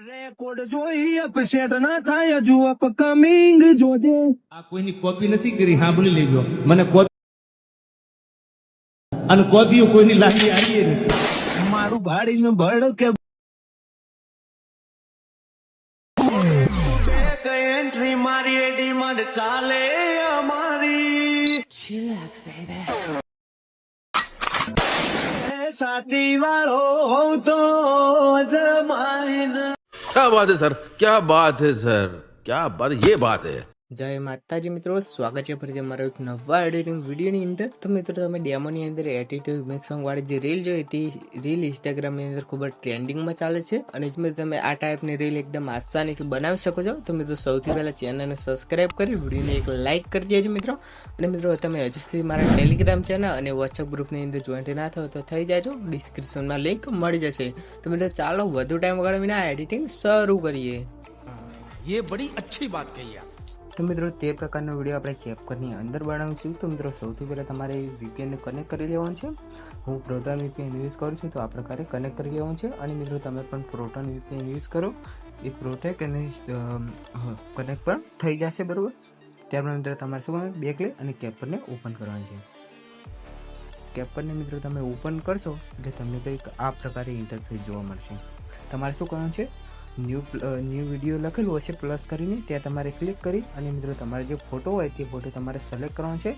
Record જોઈ upset ના થાય હજુ અપકમિંગ જોજે. આ કોઈની કોપી નથી કરી, સાંભળી લેજો. મને કોપી અને કોપીઓ કોઈની લાગી આવી નથી. મારું ભાડીનું ભળ કે એન્ટ્રી મારી ડિમાન્ડ ચાલે અમારી. સાથી વાળો હોઉં તો જમાઈને. क्या बात है सर, क्या बात है सर, क्या बात, ये बात है. જય માતાજી મિત્રો, સ્વાગત છે ફરીથી અમારા એક નવા એડિટિંગ વિડીયોની અંદર. તો મિત્રો તમે ડેમોની અંદર એટીટ્યુડ મેક સોંગ વાળી જે રીલ જોઈ તે રીલ ઇન્સ્ટાગ્રામની અંદર ખૂબ જ ટ્રેન્ડિંગમાં ચાલે છે. અને મિત્રો તમે આ ટાઈપની રીલ એકદમ આસાનીથી બનાવી શકો છો. તો મિત્રો સૌથી પહેલાં ચેનલને સબસ્ક્રાઈબ કરી વિડીયોને એક લાઇક કરી દેજો મિત્રો. અને મિત્રો તમે હજુ સુધી મારા ટેલિગ્રામ ચેનલ અને વોટ્સઅપ ગ્રુપની અંદર જોઈન્ટ ના થયો તો થઈ જાજો, ડિસ્ક્રિપ્શનમાં લિંક મળી જશે. તો મિત્રો ચાલો વધુ ટાઈમ વગાડવીને આ એડિટિંગ શરૂ કરીએ. ये बड़ी अच्छी बात कही आप. તો મિત્રો તે પ્રકારનો વિડીયો આપણે કેપકટની અંદર બનાવીશું. તો મિત્રો સૌથી પહેલાં તમારે વીપીએનને કનેક્ટ કરી લેવાનું છે. હું પ્રોટોન વીપીએન યુઝ કરું છું, તો આ પ્રકારે કનેક્ટ કરી લેવાનું છે. અને મિત્રો તમે પણ પ્રોટોન વીપીએન યુઝ કરો, એ પ્રોટેક્ટ અને કનેક્ટ પણ થઈ જશે બરાબર. ત્યારબાદ મિત્રો તમારે શું કરવાનું, બેક લઈ અને કેપકટને ઓપન કરવાની છે. કેપકટને મિત્રો તમે ઓપન કરશો એટલે તમને કંઈક આ પ્રકારે ઇન્ટરફેસ જોવા મળશે. તમારે શું કરવાનું છે, ન્યૂ વિડીયો લખેલું હશે પ્લસ કરીને, ત્યાં તમારે ક્લિક કરી અને મિત્રો તમારે જે ફોટો હોય તે ફોટો તમારે સિલેક્ટ કરવાનો છે.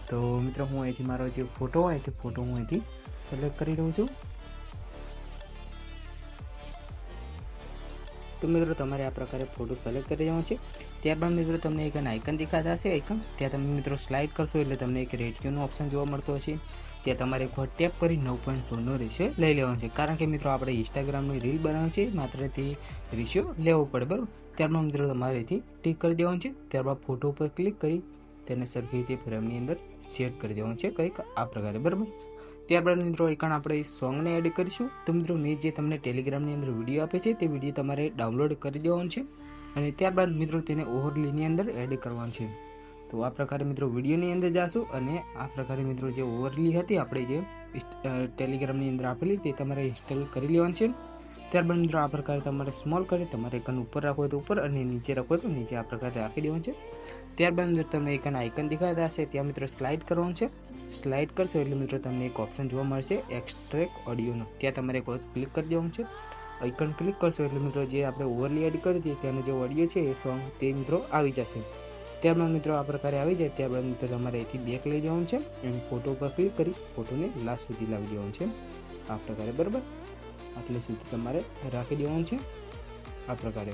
તો મિત્રો હું અહીંથી મારો જે ફોટો હોય તે ફોટો હું અહીંથી સિલેક્ટ કરી દઉં છું. તો મિત્રો તમારે આ પ્રકારે ફોટો સિલેક્ટ કરી દેવાનો છે. ત્યારબાદ મિત્રો તમને એક આઇકન દેખાતા હશે, આઇકન ત્યાં તમે મિત્રો સ્લાઇડ કરશો એટલે તમને એક રેટિયોનો ઓપ્શન જોવા મળતો હશે. ત્યાં તમારે એક વાર ટેપ કરી 9.16નો રેશિયો લઈ લેવાનો છે. કારણ કે મિત્રો આપણે ઇન્સ્ટાગ્રામની રીલ બનાવવાની છે, માત્ર તે રેશિયો લેવો પડે બરાબર. ત્યારબાદ મિત્રો તમારે એથી ટીક કરી દેવાનું છે. ત્યારબાદ ફોટો ઉપર ક્લિક કરી તેને સરખી રીતે ફ્રેમની અંદર સેટ કરી દેવાનું છે કંઈક આ પ્રકારે બરાબર. ત્યારબાદ મિત્રો એકણ આપણે સોંગને એડ કરીશું. તો મિત્રો મેં જે તમને ટેલિગ્રામની અંદર વિડીયો આપે છે તે વિડીયો તમારે ડાઉનલોડ કરી દેવાનો છે. અને ત્યારબાદ મિત્રો તેને ઓવરલીની અંદર એડ કરવાનું છે. તો આ પ્રકારે મિત્રો વિડીયોની અંદર જાશું અને આ પ્રકારે મિત્રો જે ઓવરલી હતી આપણે જે ટેલિગ્રામની અંદર આપેલી તે તમારે ઇન્સ્ટોલ કરી લેવાનું છે. ત્યારબાદ મિત્રો આ પ્રકારે તમારે સ્મોલ કરી તમારે એકન ઉપર રાખવો હોય તો ઉપર અને નીચે રાખવો હોય તો નીચે આ પ્રકારે રાખી દેવાનું છે. ત્યારબાદ મિત્રો તમને એકન આઇકન દેખાતા હશે, ત્યાં મિત્રો સ્લાઇડ કરવાનું છે. સ્લાઇડ કરશો એટલે મિત્રો તમને એક ઓપ્શન જોવા મળશે એક્સ્ટ્રેક્ટ ઓડિયોનો, ત્યાં તમારે એક વખત ક્લિક કરી દેવાનું છે. આઇકન ક્લિક કરશો એટલે મિત્રો જે આપણે ઓવરલી એડ કરી હતી ત્યાંનો જે ઓડિયો છે એ સોંગ તે મિત્રો આવી જશે. ત્યારબાદ મિત્રો આ પ્રકારે આવી જાય ત્યારબાદ મિત્રો તમારે અહીંથી બેક લઈ જવાનું છે અને ફોટો પર ક્લિક કરી ફોટોને લાસ્ટ સુધી લાવી દેવાનું છે આ પ્રકારે બરાબર. આટલે સુધી તમારે રાખી દેવાનું છે આ પ્રકારે.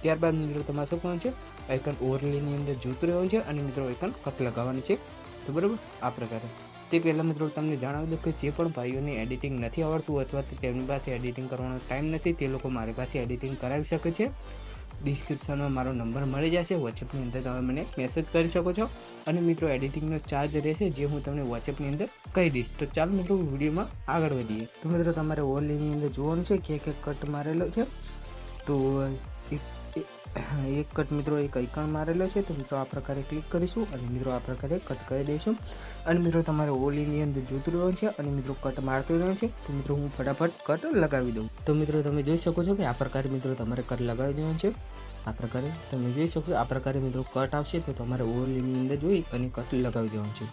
ત્યારબાદ મિત્રો તમારે શું કરવાનું છે, આઇકન ઓવરલીની અંદર જોતું રહેવાનું છે અને મિત્રો આઇકન કટ લગાવવાની છે. તો બરાબર આ પ્રકારે. તે પહેલાં મિત્રો તમને જણાવી દઉં કે જે પણ ભાઈઓને એડિટિંગ નથી આવડતું અથવા તેમની પાસે એડિટિંગ કરવાનો ટાઈમ નથી તે લોકો મારી પાસે એડિટિંગ કરાવી શકે છે. ડિસ્ક્રિપ્શનમાં મારો નંબર મળી જશે, વોટ્સએપની અંદર તમે મને મેસેજ કરી શકો છો. અને મિત્રો એડિટિંગનો ચાર્જ રહેશે જે હું તમને વોટ્સએપની અંદર કહી દઈશ. તો ચાલો મિત્રો વિડીયોમાં આગળ વધીએ. તો મિત્રો તમારે ઓવરલીની અંદર જોવાનું છે કે એક કટ મારેલો છે. તો એક કટ મિત્રો એક આઇકન મારેલો છે. તો મિત્રો આ પ્રકારે ક્લિક કરીશું અને મિત્રો આ પ્રકારે કટ કરી દઈશું. અને મિત્રો તમારે ઓવરલીની અંદર જોતું રહેવાનું છે અને મિત્રો કટ મારતું રહેવાનું છે. તો મિત્રો હું ફટાફટ કટ લગાવી દઉં. તો મિત્રો તમે જોઈ શકો છો કે આ પ્રકારે મિત્રો તમારે કટ લગાવી દેવાનું છે. આ પ્રકારે તમે જોઈ શકો છો આ પ્રકારે મિત્રો કટ આવશે તો તમારે ઓવરલીની અંદર જોઈ અને કટ લગાવી દેવાનું છે.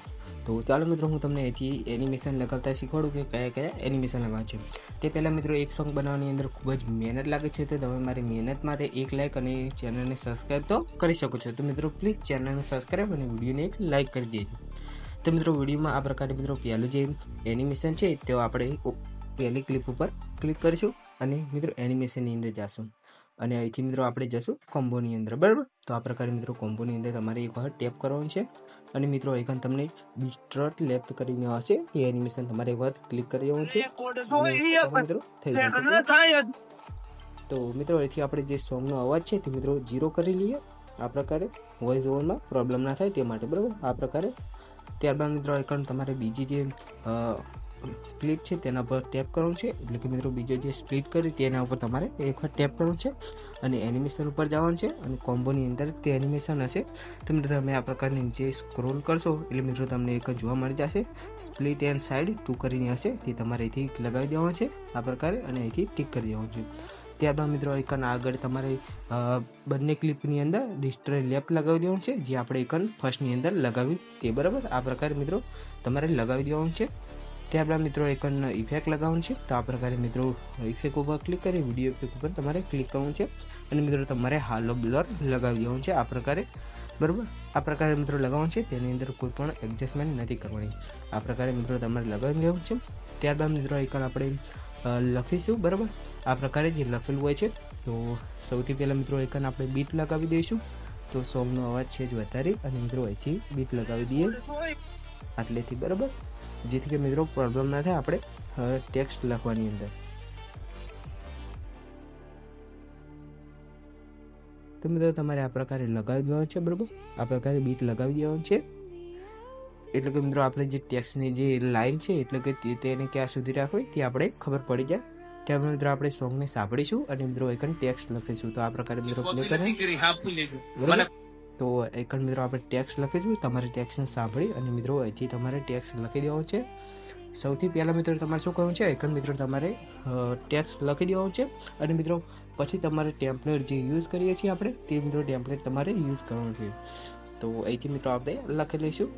તો ચાલો મિત્રો હું તમને અહીંથી એનિમેશન લગાવતા શીખવાડું કે કયા કયા એનિમેશન લગાવવા છે. તે પહેલાં મિત્રો એક સોંગ બનાવવાની અંદર ખૂબ જ મહેનત લાગે છે, તો તમે મારી મહેનત માટે એક લાઇક અને ચેનલને સબસ્ક્રાઈબ તો કરી શકો છો. તો મિત્રો પ્લીઝ ચેનલને સબસ્ક્રાઈબ અને વિડીયોને એક લાઇક કરી દેજો. તો મિત્રો વિડીયોમાં આ પ્રકારે મિત્રો પહેલું જે એનિમેશન છે તે આપણે પહેલી ક્લિપ ઉપર ક્લિક કરીશું અને મિત્રો એનિમેશનની અંદર જઈશું અને અહીંથી મિત્રો આપણે જઈશું કોમ્બોની અંદર બરાબર. તો આ પ્રકારે મિત્રો કોમ્બોની અંદર તમારે એક વખત ટેપ કરવાનું છે અને મિત્રો આઇકન તમને ડિસ્ટ્રોટ લેફ્ટ કરીને હશે એ એનિમેશન તમારે એક વખત ક્લિક કરી દેવાનું છે. મિત્રો થઈ જશે. તો મિત્રો અહીંથી આપણે જે સોંગનો અવાજ છે તે મિત્રો 0 કરી લઈએ આ પ્રકારે, વોઇસ ઓવરમાં પ્રોબ્લેમ ના થાય તે માટે બરાબર આ પ્રકારે. ત્યારબાદ મિત્રો આઇકન તમારે બીજી જે ક્લિપ છે તેના પર ટેપ કરવાનું છે, એટલે કે મિત્રો બીજો જે સ્પ્લિટ કરી તેના ઉપર તમારે એક વખત ટેપ કરવાનું છે અને એનિમેશન ઉપર જવાનું છે અને કોમ્બોની અંદર તે એનિમેશન હશે તો મિત્રો તમે આ પ્રકારની નીચે સ્ક્રોલ કરશો એટલે મિત્રો તમને એક જોવા મળી જશે સ્પ્લિટ એન્ડ સાઇડ 2 કરીને હશે તે તમારે અહીંથી લગાવી દેવાનું છે આ પ્રકારે અને અહીંથી ટિક કરી દેવાનું છે. ત્યારબાદ મિત્રો આઇકન આગળ તમારે બંને ક્લિપની અંદર ડિસ્ટ્રોય લેફ્ટ લગાવી દેવાનું છે જે આપણે આઇકન ફર્સ્ટની અંદર લગાવી તે બરાબર આ પ્રકારે મિત્રો તમારે લગાવી દેવાનું છે. ત્યારબાદ મિત્રો આઇકન ઇફેક્ટ લગાવવાનું છે તો આ પ્રકારે મિત્રો ઇફેક્ટ ઉપર ક્લિક કરી વિડીયો ઇફેક્ટ ઉપર તમારે ક્લિક કરવાનું છે અને મિત્રો તમારે હાલો બ્લર લગાવી દેવાનું છે આ પ્રકારે બરાબર આ પ્રકારે મિત્રો લગાવવાનું છે તેની અંદર કોઈ પણ એડજસ્ટમેન્ટ નથી કરવાની આ પ્રકારે મિત્રો તમારે લગાવી દેવાનું છે. ત્યારબાદ મિત્રો આઇકન આપણે લખીશું બરાબર આ પ્રકારે જે લખેલું હોય છે તો સૌથી પહેલાં મિત્રો આઇકન આપણે બીટ લગાવી દઈશું તો સોંગનો અવાજ છે જ વધારી અને મિત્રો અહીંથી બીટ લગાવી દઈએ આટલેથી બરાબર જેથી કે મિત્રો પ્રોબ્લેમ ના થાય આપણે ટેક્સ્ટ લખવાની અંદર. તો મિત્રો તમારે આ પ્રકારે લગાવી દેવાનું છે બરાબર આ પ્રકારે બીટ લગાવી દેવાનું છે એટલે કે મિત્રો આપણે જે ટેક્સ્ટની જે લાઈન છે એટલે કે તેને ક્યાં સુધી રાખવી તે આપણે ખબર પડી જાય. ત્યારબાદ મિત્રો આપણે સોંગને સાંભળીશું અને મિત્રો આઇકન ટેક્સ્ટ લખીશું તો આ પ્રકારે મિત્રો પ્લે કરી બરાબર તો આઇકન મિત્રો આપણે ટેક્સ્ટ લખીશું તમારે ટેક્સ્ટને સાંભળી અને મિત્રો અહીંથી તમારે ટેક્સ્ટ લખી દેવાનું છે. સૌથી પહેલાં મિત્રો તમારે શું કરવાનું છે આઇકન મિત્રો તમારે ટેક્સ્ટ લખી દેવાનું છે અને મિત્રો પછી તમારે ટેમ્પલેટ જે યુઝ કરીએ છીએ આપણે તે મિત્રો ટેમ્પલેટ તમારે યુઝ કરવાનું છે તો અહીંથી મિત્રો આપણે લખી લઈશું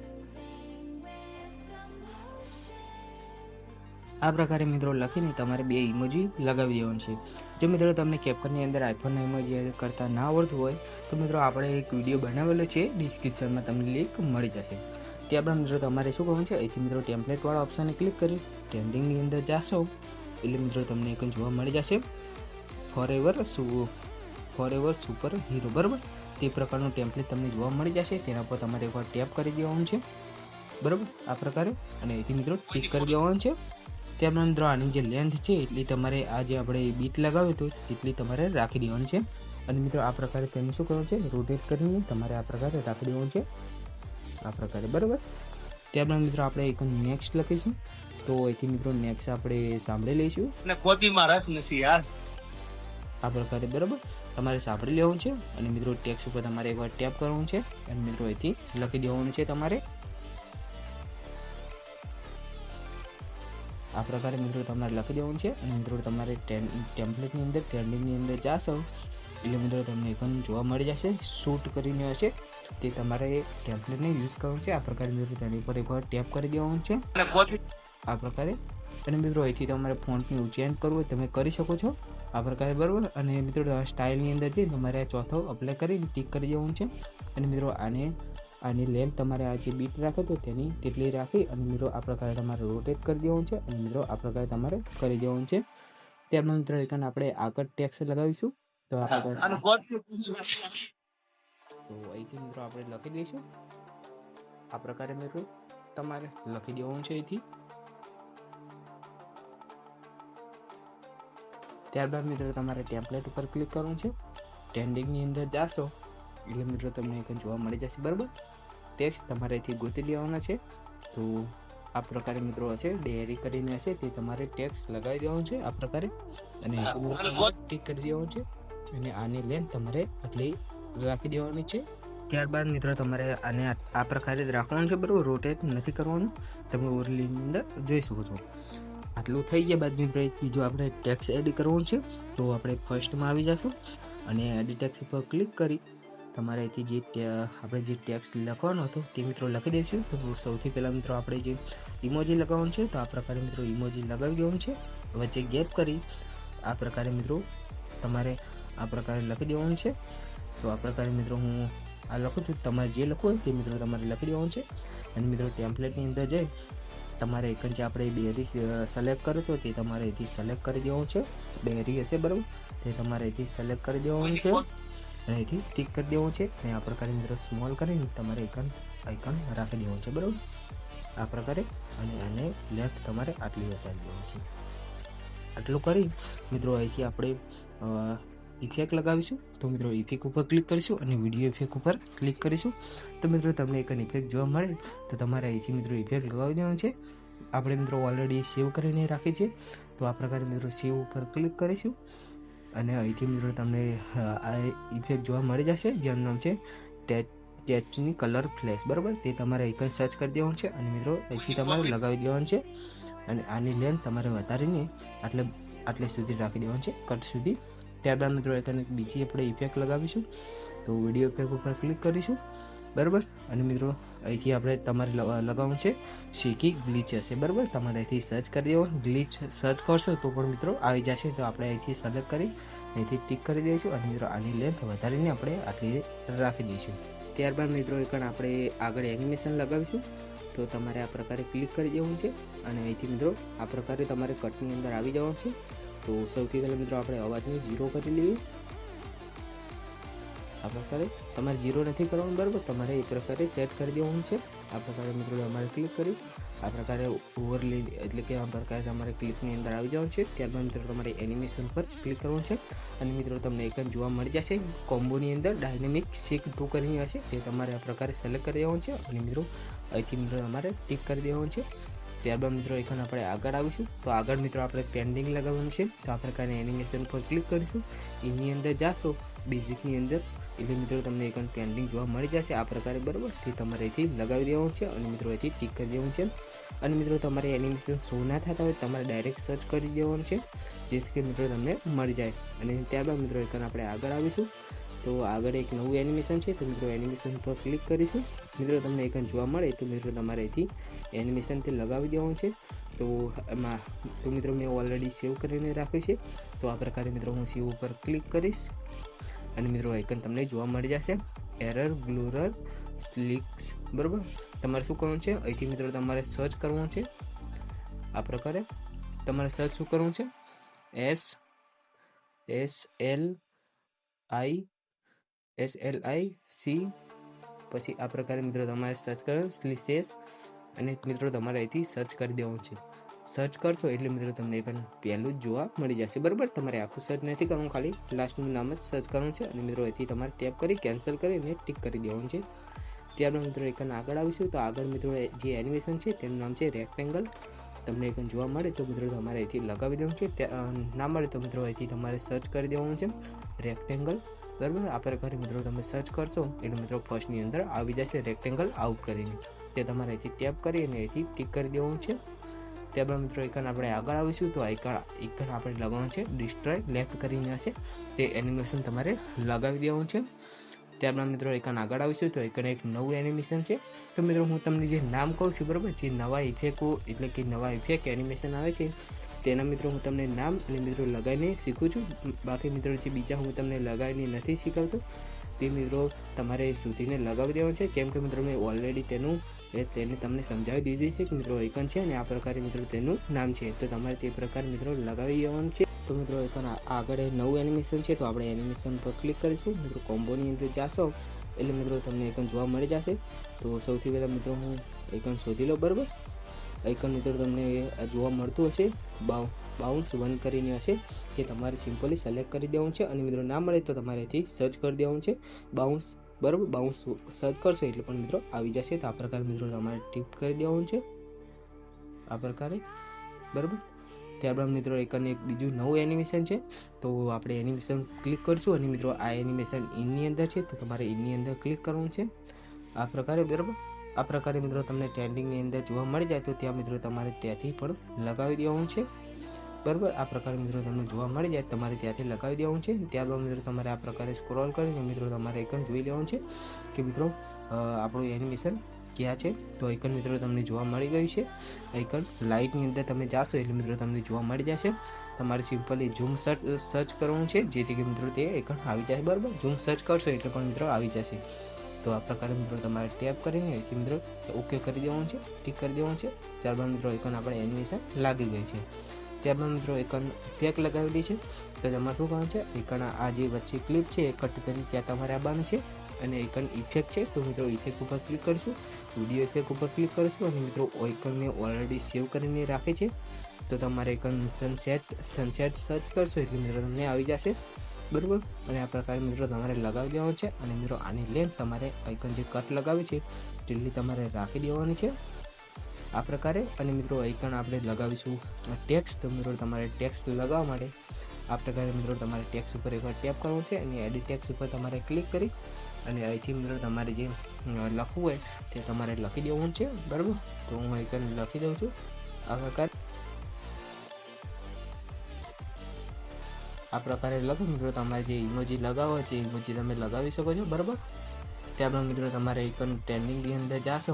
આ પ્રકારે મિત્રો લખીને તમારે 2 ઇમોજી લગાવી દેવાનું છે. જો મિત્રો તમને કેપ્કટની અંદર આઈફોનના ઇમોજી એડ કરતા ના આવડતું હોય તો મિત્રો આપણે એક વિડીયો બનાવેલો છે ડિસ્ક્રિપ્શનમાં તમને લિંક મળી જશે. ત્યારબાદ મિત્રો તમારે શું કરવાનું છે અહીંથી મિત્રો ટેમ્પલેટવાળા ઓપ્શનને ક્લિક કરી ટ્રેન્ડિંગની અંદર જાશો એટલે મિત્રો તમને એક જોવા મળી જશે ફોરએવર સુપર હીરો બરાબર તે પ્રકારનું ટેમ્પલેટ તમને જોવા મળી જશે તેના પર તમારે એકવાર ટેપ કરી દેવાનું છે બરાબર આ પ્રકારે અને અહીંથી મિત્રો ટિક કરી દેવાનું છે. ત્યારબાદ મિત્રો આની જે લેન્થ છે એટલી તમારે આ જે આપણે બીટ લગાવ્યું હતું એટલી તમારે રાખી દેવાની છે અને મિત્રો આ પ્રકારે તેને શું કરવાનું છે રોટેટ કરીને તમારે આ પ્રકારે રાખી દેવાનું છે આ પ્રકારે બરાબર. ત્યારબાદ મિત્રો આપણે એક નેક્સ્ટ લખીશું તો અહીંથી મિત્રો નેક્સ્ટ આપણે સાંભળી લઈશું આ પ્રકારે બરાબર તમારે સાંભળી લેવાનું છે અને મિત્રો ટેક્સ્ટ ઉપર તમારે એકવાર ટેપ કરવાનું છે અને મિત્રો અહીંથી લખી દેવાનું છે તમારે આ પ્રકારે મિત્રો તમારે લખી દેવાનું છે અને મિત્રો તમારે ટેમ્પલેટની અંદર ટ્રેન્ડિંગની અંદર જાશો એટલે મિત્રો તમને એકન જોવા મળી જશે શૂટ કરીને હશે તે તમારે ટેમ્પલેટને યુઝ કરવાનું છે આ પ્રકારે મિત્રો તેની ઉપર એકવાર ટેપ કરી દેવાનું છે આ પ્રકારે અને મિત્રો અહીંથી તમારે ફોન્ટની ચેન્જ કરવું હોય તમે કરી શકો છો આ પ્રકારે બરાબર અને મિત્રો સ્ટાઇલની અંદર જઈ તમારે આ ચોથો અપ્લાય કરીને ટિક કરી દેવાનું છે અને મિત્રો આની લેન્થ તમારે આ જે બીટ રાખો તો તેની તેટલી રાખી અને મિત્રો આ પ્રકારે તમારે રોટેટ કરી દેવાનું છે અને મિત્રો આ પ્રકારે તમારે કરી દેવાનું છે. ત્યારબાદ મિત્રો એકન આપણે આગળ ટેક્સ્ટ લગાવીશું તો આ પ્રકારે તો અહીંથી મિત્રો આપણે લખી દઈશું આ પ્રકારે મિત્રો તમારે લખી દેવાનું છે અહીંથી. ત્યારબાદ મિત્રો તમારે ટેમ્પલેટ ઉપર ક્લિક કરવાનું છે ટ્રેન્ડિંગની અંદર જાશો એટલે મિત્રો તમને એક જોવા મળી જશે બરાબર ટેક્સ્ટ તમારે અહીંથી ગોતી લેવાના છે તો આ પ્રકારે મિત્રો હશે ડેરી કરીને હશે તે તમારે ટેક્સ્ટ લગાવી દેવાનું છે આ પ્રકારે અને ટિક કરી દેવાનું છે અને આની લેન્થ તમારે આટલી રાખી દેવાની છે. ત્યારબાદ મિત્રો તમારે આને આ પ્રકારે જ રાખવાનું છે બરાબર રોટેટ નથી કરવાનું તમે ઓવરલીની અંદર જોઈ શકો છો. આટલું થઈ ગયા બાદ મિત્રો બીજું આપણે ટેક્સ્ટ એડ કરવાનું છે તો આપણે ફર્સ્ટમાં આવી જશું અને એડિટ ટેક્સ્ટ ઉપર ક્લિક કરી તમારે અહીંથી જે આપણે જે ટેક્સ્ટ લખવાનો હતો તે મિત્રો લખી દઈશું. તો સૌથી પહેલાં મિત્રો આપણે જે ઇમોજી લગાવવાનું છે તો આ પ્રકારે મિત્રો ઇમોજી લગાવી દેવાનું છે વચ્ચે ગેપ કરી આ પ્રકારે મિત્રો તમારે આ પ્રકારે લખી દેવાનું છે. તો આ પ્રકારે મિત્રો હું આ લખું છું તમારે જે લખવું હોય તે મિત્રો તમારે લખી દેવાનું છે અને મિત્રો ટેમ્પલેટની અંદર જઈ તમારે એક જે આપણે બેરી સિલેક્ટ કર્યો હતો તે તમારે અહીંથી સિલેક્ટ કરી દેવાનું છે બેરી હશે બરાબર તે તમારે અહીંથી સિલેક્ટ કરી દેવાનું છે અને અહીંથી ટિક કરી દેવાનું છે અને આ પ્રકારે મિત્રો સ્મોલ કરીને તમારે આઇકન રાખી દેવાનું છે બરાબર આ પ્રકારે અને આને લેન્થ તમારે આટલી વધારી દેવાની છે. આટલું કરી મિત્રો અહીંથી આપણે ઇફેક્ટ લગાવીશું તો મિત્રો ઇફેક્ટ ઉપર ક્લિક કરીશું અને વિડીયો ઇફેક્ટ ઉપર ક્લિક કરીશું તો મિત્રો તમને એક ઇફેક્ટ જોવા મળે તો તમારે અહીંથી મિત્રો ઇફેક્ટ લગાવી દેવાનું છે આપણે મિત્રો ઓલરેડી સેવ કરીને રાખી છે. તો આ પ્રકારે મિત્રો સેવ ઉપર ક્લિક કરીશું અને અહીંથી મિત્રો તમને આ ઇફેક્ટ જોવા મળી જશે, જેનું નામ છે ટેચની કલર ફ્લેશ. બરાબર, તે તમારે આઇકન સર્ચ કરી દેવાનું છે અને મિત્રો અહીંથી તમારે લગાવી દેવાનું છે. અને આની લેન્થ તમારે વધારીને આટલે સુધી રાખી દેવાનું છે, કટ સુધી. ત્યારબાદ મિત્રો આઇકન બીજી આપણે ઇફેક્ટ લગાવીશું. તો વિડીયો ઇફેક્ટ ઉપર ક્લિક કરીશું. બરાબર, અને મિત્રો અહીંથી આપણે તમારે લગાવવાનું છે શેકી ગ્લિચ હશે. બરાબર, તમારે અહીંથી સર્ચ કરી દેવાનું. ગ્લિચ સર્ચ કરશો તો પણ મિત્રો આવી જશે. તો આપણે અહીંથી સિલેક્ટ કરી અહીંથી ટિક કરી દઈશું અને મિત્રો આની લેન્થ વધારીને આપણે આટલી રાખી દઈશું. ત્યારબાદ મિત્રો એકણ આપણે આગળ એનિમેશન લગાવીશું. તો તમારે આ પ્રકારે ક્લિક કરી દેવાનું છે અને અહીંથી મિત્રો આ પ્રકારે તમારે કટની અંદર આવી જવાનું છે. તો સૌથી પહેલાં મિત્રો આપણે અવાજને 0 કરી લઈએ. આ પ્રકારે તમારે 0 નથી કરવાનું. બરાબર, તમારે એ પ્રકારે સેટ કરી દેવાનું છે. આ પ્રકારે મિત્રો તમારે ક્લિક કરી આ પ્રકારે ઓવરલે એટલે કે આ પ્રકારે તમારે ક્લિપની અંદર આવી જવાનું છે. ત્યારબાદ મિત્રો તમારે એનિમેશન પર ક્લિક કરવાનું છે અને મિત્રો તમને એક જોવા મળી જશે કોમ્બોની અંદર ડાયનેમિક શેક 2 કરીને હશે. તે તમારે આ પ્રકારે સિલેક્ટ કરી દેવાનું છે અને મિત્રો અહીંથી મિત્રો તમારે ટિક કરી દેવાનું છે. ત્યારબાદ મિત્રો એકન આપણે આગળ આવીશું. તો આગળ મિત્રો આપણે પેન્ડિંગ લગાવવાનું છે. તો આ પ્રકારે એનિમેશન પર ક્લિક કરીશું. એની અંદર જાશો બેઝિકની અંદર એટલે મિત્રો તમને એક પેન્ડિંગ જોવા મળી જશે આ પ્રકારે. બરાબર, તે તમારે અહીંથી લગાવી દેવાનું છે અને મિત્રો અહીંથી ટિક કરી દેવાનું છે. અને મિત્રો તમારે એનિમેશન શો ના થતા હોય તમારે ડાયરેક્ટ સર્ચ કરી દેવાનું છે, જેથી કે મિત્રો તમને મળી જાય. અને ત્યારબાદ મિત્રો એક આપણે આગળ આવીશું. તો આગળ એક નવું એનિમેશન છે. તો મિત્રો એનિમેશન પર ક્લિક કરીશું. મિત્રો તમને એક જોવા મળે તો મિત્રો તમારે અહીંથી એનિમેશનથી લગાવી દેવાનું છે. તો એમાં તો મિત્રો મેં ઓલરેડી સેવ કરીને રાખ્યું છે. તો આ પ્રકારે મિત્રો હું સેવ ઉપર ક્લિક કરીશ અને મિત્રો આઇકન તમને જોવા મળી જશે એરર ગ્લોરર સ્લિક્સ. બરાબર, તમારે શું કરવાનું છે અહીંથી મિત્રો તમારે સર્ચ કરવાનું છે. આ પ્રકારે તમારે સર્ચ શું કરવું છે SLIC પછી આ પ્રકારે મિત્રો તમારે સર્ચ કરો સ્લિસેસ અને મિત્રો તમારે અહીંથી સર્ચ કરી દેવાનું છે. સર્ચ કરશો એટલે મિત્રો તમને એક પહેલું જ જોવા મળી જશે. બરાબર, તમારે આખું સર્ચ નથી કરવાનું, ખાલી લાસ્ટનું નામ જ સર્ચ કરવાનું છે અને મિત્રો અહીંથી તમારે ટેપ કરી કેન્સલ કરીને ટિક કરી દેવાનું છે. ત્યારબાદ મિત્રો એક આગળ આવીશું. તો આગળ મિત્રો જે એનિમેશન છે તેનું નામ છે રેક્ટેંગલ. તમને એક જોવા મળે તો મિત્રો તમારે અહીંથી લગાવી દેવાનું છે. ના મળે તો મિત્રો અહીંથી તમારે સર્ચ કરી દેવાનું છે રેક્ટેંગલ. બરાબર, આ પ્રકારે મિત્રો તમે સર્ચ કરશો એટલે મિત્રો ફર્સ્ટની અંદર આવી જશે રેક્ટેંગલ આઉટ કરીને. તે તમારે અહીંથી ટેપ કરી અને અહીંથી ટિક કરી દેવાનું છે. ત્યારબાદ મિત્રો આઇકન આપણે આગળ આવીશું. તો આઇકન આપણે લગાવવાનું છે ડિસ્ટ્રોય લેફ્ટ કરીને હશે તે એનિમેશન તમારે લગાવી દેવાનું છે. ત્યારબાદ મિત્રો આઇકન આગળ આવીશું. તો આઇકન એક નવું એનિમેશન છે. તો મિત્રો હું તમને જે નામ કહું છું બરાબર, જે નવા ઇફેક્ટો એટલે કે નવા ઇફેક્ટ એનિમેશન આવે છે તેના મિત્રો હું તમને નામ અને મિત્રો લગાવીને શીખું છું. બાકી મિત્રો જે બીજા હું તમને લગાવીને નથી શીખવતો તે મિત્રો તમારે શોધીને લગાવી દેવાનું છે. કેમ કે મિત્રો મેં ઓલરેડી તેને તમને સમજાવી દીધી છે કે મિત્રો આઇકન છે અને આ પ્રકારે મિત્રો તેનું નામ છે. તો તમારે તે પ્રકારે મિત્રો લગાવી દેવાનું છે. તો મિત્રો આઇકન આગળ નવું એનિમેશન છે. તો આપણે એનિમેશન પર ક્લિક કરીશું. મિત્રો કોમ્બોની અંદર જાશો એટલે મિત્રો તમને આઇકન જોવા મળી જશે. તો સૌથી પહેલાં મિત્રો હું આઇકન શોધી લો. બરાબર, આઇકન મિત્રો તમને જોવા મળતું હશે બાઉન્સ 1 કરીને હશે કે તમારે સિમ્પલી સિલેક્ટ કરી દેવાનું છે અને મિત્રો ના મળે તો તમારે અહીંથી સર્ચ કરી દેવાનું છે બાઉન્સ. બરાબર, બાઉન્સ સર્ચ કરશો એટલે પણ મિત્રો આવી જશે. તો આ પ્રકારે મિત્રો તમારે ટિપ કરી દેવાનું છે આ પ્રકારે. બરાબર, ત્યારબાદ મિત્રો એક બીજું નવું એનિમેશન છે. તો આપણે એનિમેશન ક્લિક કરીશું અને મિત્રો આ એનિમેશન ઇનની અંદર છે. તો તમારે ઇનની અંદર ક્લિક કરવાનું છે આ પ્રકારે. બરાબર, આ પ્રકારે મિત્રો તમને ટ્રેન્ડિંગની અંદર જોવા મળી જાય તો ત્યાં મિત્રો તમારે ત્યાંથી પણ લગાવી દેવાનું છે. બરાબર, આ પ્રકારે મિત્રો તમને જોવા મળી જાય તમારે ત્યાંથી લગાવી દેવાનું છે. ત્યારબાદ મિત્રો તમારે આ પ્રકારે સ્ક્રોલ કરીને મિત્રો તમારે આઇકન જોઈ લેવાનું છે કે મિત્રો આપણું એનિમેશન ક્યાં છે. તો આઇકન મિત્રો તમને જોવા મળી ગયું છે. આઇકન લાઇટની અંદર તમે જાશો એટલે મિત્રો તમને જોવા મળી જશે. તમારે સિમ્પલી ઝૂમ સર્ચ કરવાનું છે જેથી કે મિત્રો તે આઇકન આવી જાય. બરાબર, ઝૂમ સર્ચ કરશો એટલે પણ મિત્રો આવી જશે. તો આ પ્રકારે મિત્રો તમારે ટેપ કરીને અહીંથી મિત્રો ઓકે કરી દેવાનું છે, ટિક કરી દેવાનું છે. ત્યારબાદ મિત્રો આઇકન આપણે એનિમેશન લાગી ગઈ છે. ત્યારબાદ મિત્રો આઇકન ઇફેક્ટ લગાવેલી છે. તો તમારે શું કરવાનું છે આઇકન આ જે વચ્ચે ક્લિપ છે એ કટ કરી ત્યાં તમારે આવવાનું છે અને આઇકન ઇફેક્ટ છે. તો મિત્રો ઇફેક્ટ ઉપર ક્લિક કરીશું, વિડીયો ઇફેક્ટ ઉપર ક્લિક કરીશું અને મિત્રો આઇકન મેં ઓલરેડી સેવ કરીને રાખે છે. તો તમારે આઇકન સનસેટ સર્ચ કરશો એટલે મિત્રો તમને આવી જશે. બરાબર, અને આ પ્રકારે મિત્રો તમારે લગાવી દેવાનું છે અને મિત્રો આની લેન્થ તમારે આઇકન જે કટ લગાવી છે તેટલી તમારે રાખી દેવાની છે. આ પ્રકારે. અને મિત્રો આઇકન આપણે લગાવીશું ટેક્સ્ટ. તો મિત્રો તમારે ટેક્સ્ટ લગાવવા માટે આ પ્રકારે મિત્રો તમારે ટેક્સ્ટ ઉપર એકવાર ટેપ કરવું છે અને એડિટ ટેક્સ્ટ ઉપર તમારે ક્લિક કરી અને અહીંથી મિત્રો તમારે જે લખવું હોય તે તમારે લખી દેવું છે, બરાબર. તો હું આઇકન લખી દઉં છું આ પ્રકારે લખો મિત્રો. તમારે જે ઇમોજી લગાવો છે ઇમોજી તમે લગાવી શકો છો, બરાબર. ત્યારબાદ મિત્રો તમારે આઇકન ટ્રેન્ડિંગની અંદર જાશો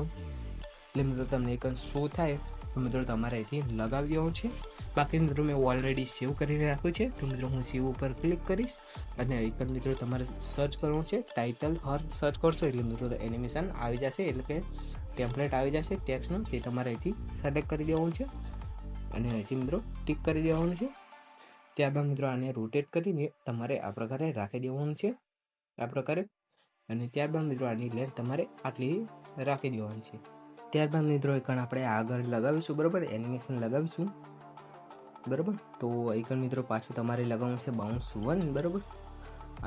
એટલે મિત્રો તમને આઇકન શો થાય તો મિત્રો તમારે અહીંથી લગાવી દેવું છે. બાકી મિત્રો મેં ઓલરેડી સેવ કરીને રાખ્યું છે, તો મિત્રો હું સેવ ઉપર ક્લિક કરીશ અને આઇકન મિત્રો તમારે સર્ચ કરવું છે. ટાઇટલ હર સર્ચ કરશો એટલે મિત્રો એનિમેશન આવી જશે, એટલે કે ટેમ્પલેટ આવી જશે ટેક્સ્ટનું. તે તમારે અહીંથી સિલેક્ટ કરી દેવાનું છે અને અહીંથી મિત્રો ટિક કરી દેવાનું છે. ત્યારબાદ મિત્રો આને રોટેટ કરીને તમારે આ પ્રકારે રાખી દેવાનું છે, આ પ્રકારે. અને ત્યારબાદ મિત્રો આની લેન્થ તમારે આટલી રાખી દેવાની છે. ત્યારબાદ મિત્રો આઇકન આપણે આગળ લગાવીશું, બરાબર. એનિમેશન લગાવીશું, બરાબર. તો આઇકન મિત્રો પાછું તમારે લગાવવું છે બાઉન્સ 1, બરાબર.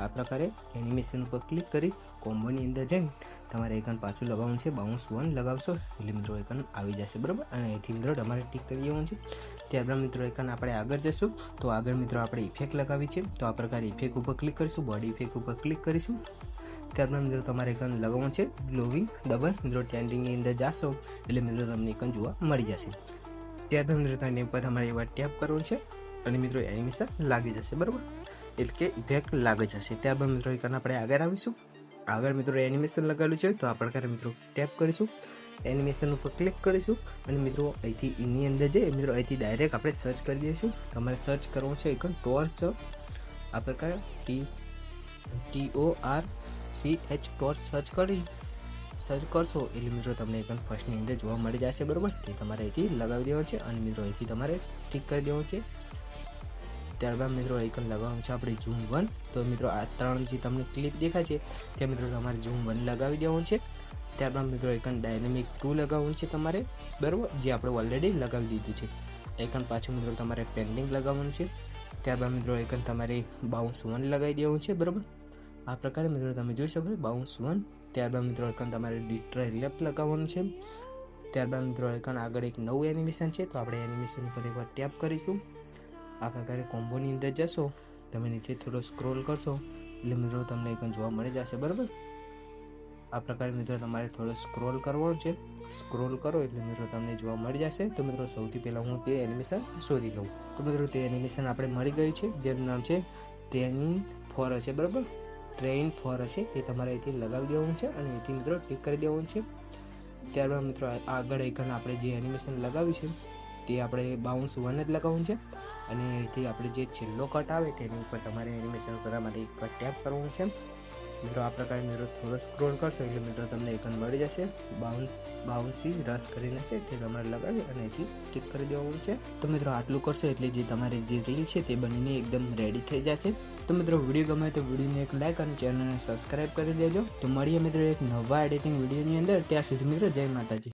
આ પ્રકારે એનિમેશન ઉપર ક્લિક કરી કોમ્બોની અંદર જઈને તમારે આઇકન પાછું લગાવવાનું છે બાઉન્સ 1 લગાવશો એટલે મિત્રો આઇકન આવી જશે, બરાબર. અને અહીંથી મિત્રો તમારે ટિક કરી દેવાનું છે. ત્યારબાદ મિત્રો આઇકન આપણે આગળ જઈશું તો આગળ મિત્રો આપણે ઇફેક્ટ લગાવી છે, તો આ પ્રકારે ઇફેક્ટ ઉપર ક્લિક કરીશું, બોડી ઇફેક્ટ ઉપર ક્લિક કરીશું. ત્યારબાદ મિત્રો તમારે આઇકન લગાવવાનું છે ગ્લોવિંગ ડબલ. મિત્રો ટ્રેન્ડિંગની અંદર જાશો એટલે મિત્રો તમને આઇકન જોવા મળી જશે. ત્યારબાદ મિત્રો તમને ઉપર તમારે એકવાર ટેપ કરવાનું છે અને મિત્રો એનિમેશન લાગી જશે, બરાબર, એટલે કે ઇફેક્ટ લાગી જશે. ત્યારબાદ મિત્રો આઇકન આપણે આગળ આવીશું. આગળ મિત્રો એનિમેશન લગાવેલું છે તો આ પ્રકારે મિત્રો ટેપ કરીશું, એનિમેશન ઉપર ક્લિક કરીશું અને મિત્રો અહીંથી એની અંદર જઈએ મિત્રો અહીંથી ડાયરેક્ટ આપણે સર્ચ કરી દઈશું. તમારે સર્ચ કરવું છે આઇકન ટોર્ચ, આ પ્રકારે TORCH ટોર્ચ સર્ચ કરશો એટલે મિત્રો તમને આઇકન ફર્સ્ટની અંદર જોવા મળી જશે, બરાબર. તે તમારે અહીંથી લગાવી દેવાનું છે અને મિત્રો અહીંથી તમારે ટિક કરી દેવાનું છે. ત્યારબાદ મિત્રો આઇકન લગાવવાનું છે આપણે ઝૂમ 1. તો મિત્રો આ 3 જે તમને ક્લિપ દેખાય છે ત્યાં મિત્રો તમારે ઝૂમ 1 લગાવી દેવાનું છે. ત્યારબાદ મિત્રો આઇકન ડાયનેમિક 2 લગાવવાનું છે તમારે, બરાબર, જે આપણે ઓલરેડી લગાવી દીધું છે. આઇકન પાછું મિત્રો તમારે પેન્ડિંગ લગાવવાનું છે. ત્યારબાદ મિત્રો આઇકન તમારે બાઉન્સ 1 લગાવી દેવાનું છે, બરાબર. આ પ્રકારે મિત્રો તમે જોઈ શકો છો બાઉન્સ 1. ત્યારબાદ મિત્રો આઇકન તમારે ડિટ્રાય લેફ્ટ લગાવવાનું છે. ત્યારબાદ મિત્રો આઇકન આગળ એક નવું એનિમેશન છે તો આપણે એનિમેશન ઉપર એકવાર ટેપ કરીશું. આ પ્રકારે કોમ્બોની અંદર જશો, તમે નીચે થોડો સ્ક્રોલ કરશો એટલે મિત્રો તમને આઇકન જોવા મળી જશે, બરાબર. આ પ્રકારે મિત્રો તમારે થોડો સ્ક્રોલ કરવાનો છે. સ્ક્રોલ કરો એટલે મિત્રો તમને જોવા મળી જશે. તો મિત્રો સૌથી પહેલાં હું તે એનિમેશન શોધી લઉં. તો મિત્રો તે એનિમેશન આપણે મળી ગયું છે જેનું નામ છે ટ્રેનિંગ ફોર હશે, બરાબર. ટ્રેન ફોર હશે તે તમારે અહીંથી લગાવી દેવાનું છે અને અહીંથી મિત્રો ટિક કરી દેવાનું છે. ત્યારબાદ મિત્રો આગળ આઇકન આપણે જે એનિમેશન લગાવ્યું છે તે આપણે બાઉન્સ 1 જ લગાવવાનું છે અને અહીંથી આપણે જે છેલ્લો કટ આવે તેની ઉપર તમારે એનિમેશન કરવા માટે એક ટેપ કરવાનું છે. મિત્રો આ પ્રકારે મિત્રો થોડો સ્ક્રોલ કરશો એટલે મિત્રો તમને આઇકન મળી જશે. બાઉન્સી રસ કરીને છે તે તમારે લગાવી અને અહીંથી ટિક કરી દેવાનું છે. તો મિત્રો આટલું કરશો એટલે જે તમારી જે રીલ છે તે બનીને એકદમ રેડી થઈ જશે. તો મિત્રો વિડીયો ગમે તો વિડીયોને એક લાઇક અને ચેનલને સબસ્ક્રાઈબ કરી દેજો. તો મળીએ મિત્રો એક નવા એડિટિંગ વિડીયોની અંદર. ત્યાં સુધી મિત્રો જય માતાજી.